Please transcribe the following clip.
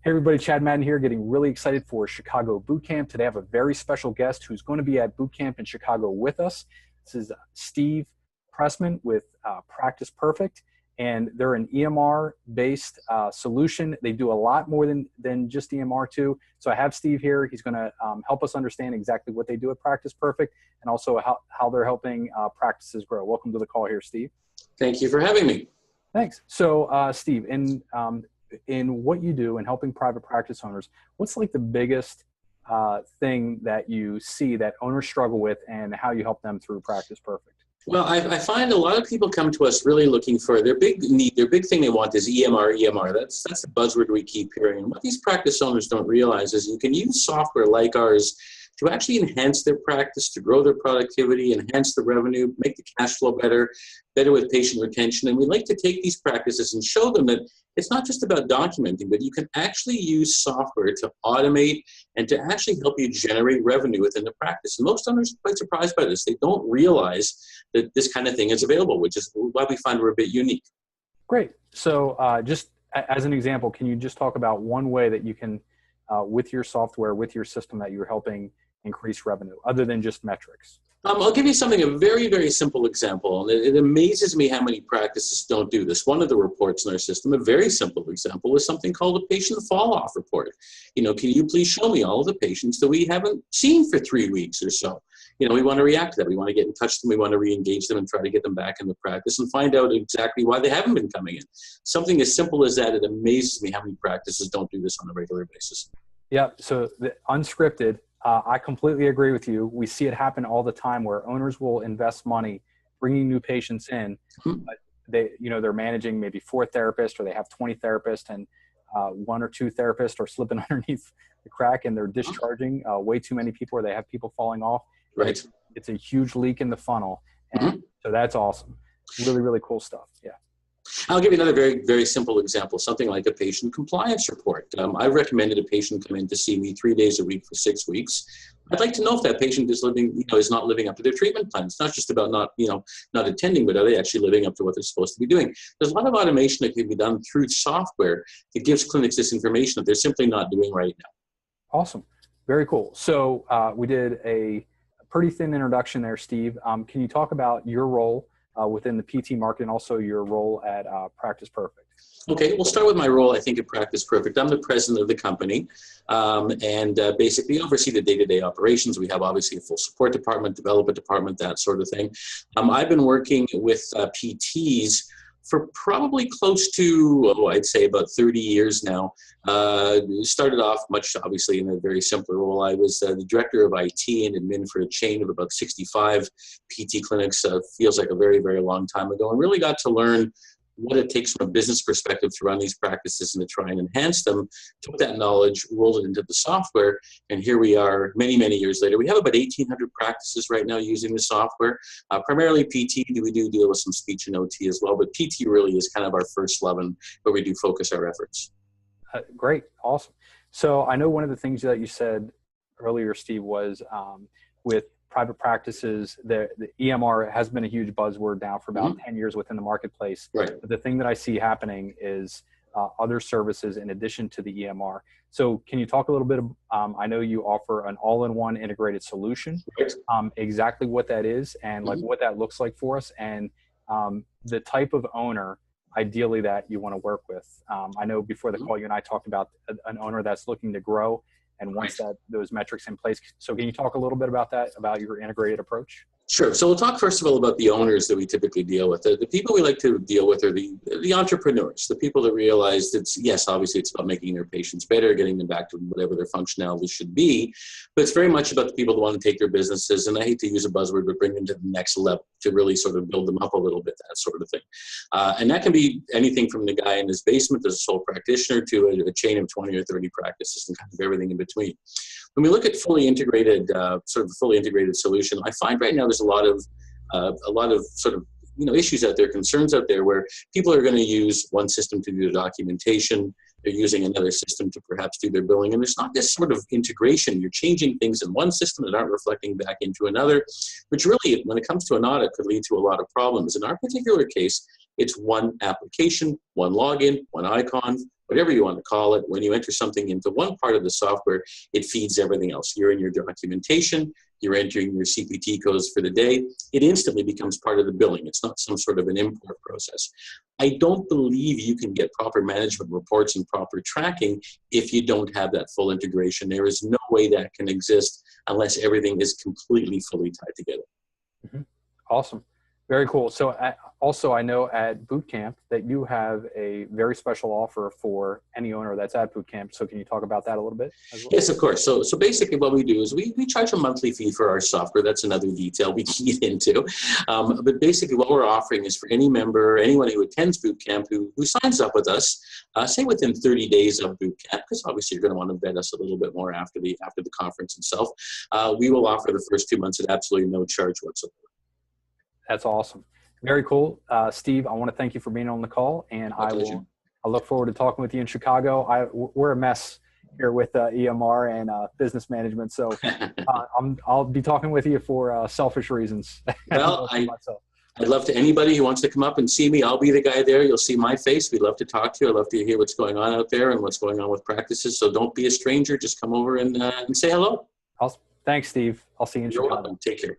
Hey everybody, Chad Madden here, getting really excited for Chicago Bootcamp. Today I have a very special guest who's going to be at Bootcamp in Chicago with us. This is Steve Pressman with Practice Perfect, and they're an EMR-based solution. They do a lot more than just EMR too. So I have Steve here. He's going to help us understand exactly what they do at Practice Perfect and also how they're helping practices grow. Welcome to the call here, Steve. Thank you for having me. Thanks. So Steve, in what you do in helping private practice owners, what's like the biggest thing that you see that owners struggle with and how you help them through Practice Perfect? Well, I find a lot of people come to us really looking for their big need, their big thing they want is EMR, EMR. That's the buzzword we keep hearing. And what these practice owners don't realize is you can use software like ours to actually enhance their practice, to grow their productivity, enhance the revenue, make the cash flow better with patient retention. And we like to take these practices and show them that it's not just about documenting, but you can actually use software to automate and to actually help you generate revenue within the practice. And most owners are quite surprised by this. They don't realize that this kind of thing is available, which is why we find we're a bit unique. Great. So just as an example, can you just talk about one way that you can, with your software, with your system, that you're helping increase revenue other than just metrics? I'll give you a very, very simple example. And it amazes me how many practices don't do this. One of the reports in our system, a very simple example, is something called a patient fall-off report. Can you please show me all of the patients that we haven't seen for 3 weeks or so? We want to react to that. We want to get in touch with them. We want to re-engage them and try to get them back in the practice and find out exactly why they haven't been coming in. Something as simple as that, it amazes me how many practices don't do this on a regular basis. Yeah, so the unscripted, I completely agree with you. We see it happen all the time where owners will invest money bringing new patients in, but they're managing maybe 4 therapists, or they have 20 therapists, and 1 or 2 therapists are slipping underneath the crack, and they're discharging way too many people, or they have people falling off. Right. It's a huge leak in the funnel, and so that's awesome. Really, really cool stuff. Yeah. I'll give you another very, very simple example, something like a patient compliance report. I've recommended a patient come in to see me 3 days a week for 6 weeks. I'd like to know if that patient is is not living up to their treatment plan. It's not just about not attending, but are they actually living up to what they're supposed to be doing? There's a lot of automation that can be done through software that gives clinics this information that they're simply not doing right now. Awesome. Very cool. So we did a pretty thin introduction there, Steve. Can you talk about your role within the PT market and also your role at Practice Perfect? Okay, we'll start with my role, I think, at Practice Perfect. I'm the president of the company and basically oversee the day-to-day operations. We have obviously a full support department, development department, that sort of thing. I've been working with PTs for probably close to, I'd say about 30 years now. Started off much, obviously, in a very simple role. I was the director of IT and admin for a chain of about 65 PT clinics. Feels like a very, very long time ago, and really got to learn what it takes from a business perspective to run these practices and to try and enhance them. Took that knowledge, rolled it into the software, and here we are many, many years later. We have about 1,800 practices right now using the software. Primarily PT, we do deal with some speech and OT as well, but PT really is kind of our first love and where we do focus our efforts. Great. Awesome. So I know one of the things that you said earlier, Steve, was with private practices, the EMR has been a huge buzzword now for about 10 years within the marketplace. Right. But the thing that I see happening is other services in addition to the EMR. So can you talk a little bit, I know you offer an all-in-one integrated solution, right. Exactly what that is and like what that looks like for us, and the type of owner ideally that you want to work with. I know before the call, you and I talked about an owner that's looking to grow and wants those metrics in place. So can you talk a little bit about that, about your integrated approach? Sure. So we'll talk first of all about the owners that we typically deal with. The people we like to deal with are the entrepreneurs, the people that realize that, yes, obviously it's about making their patients better, getting them back to whatever their functionality should be, but it's very much about the people that want to take their businesses, and I hate to use a buzzword, but bring them to the next level, to really sort of build them up a little bit, that sort of thing. And that can be anything from the guy in his basement as a sole practitioner to a chain of 20 or 30 practices and kind of everything in between. When we look at fully integrated, sort of a fully integrated solution, I find right now there's a lot of sort of issues out there, concerns out there, where people are going to use one system to do their documentation, they're using another system to perhaps do their billing, and there's not this sort of integration. You're changing things in one system that aren't reflecting back into another, which really, when it comes to an audit, could lead to a lot of problems. In our particular case, it's one application, one login, one icon, whatever you want to call it. When you enter something into one part of the software, it feeds everything else. You're in your documentation, you're entering your CPT codes for the day. It instantly becomes part of the billing. It's not some sort of an import process. I don't believe you can get proper management reports and proper tracking if you don't have that full integration. There is no way that can exist unless everything is completely fully tied together. Mm-hmm. Awesome. Very cool. So also I know at Bootcamp that you have a very special offer for any owner that's at Bootcamp. So can you talk about that a little bit as well? Yes, of course. So basically what we do is we charge a monthly fee for our software. That's another detail we can get into. But basically what we're offering is for any member, anyone who attends Bootcamp who signs up with us, say within 30 days of Bootcamp, because obviously you're going to want to vet us a little bit more after the conference itself, we will offer the first 2 months at absolutely no charge whatsoever. That's awesome. Very cool. Steve, I want to thank you for being on the call, and I look forward to talking with you in Chicago. We're a mess here with EMR and business management, so I'll be talking with you for selfish reasons. Well, I'd love to, anybody who wants to come up and see me, I'll be the guy there. You'll see my face. We'd love to talk to you. I'd love to hear what's going on out there and what's going on with practices. So don't be a stranger. Just come over and say hello. Thanks, Steve. I'll see you in Chicago. You're welcome. Take care.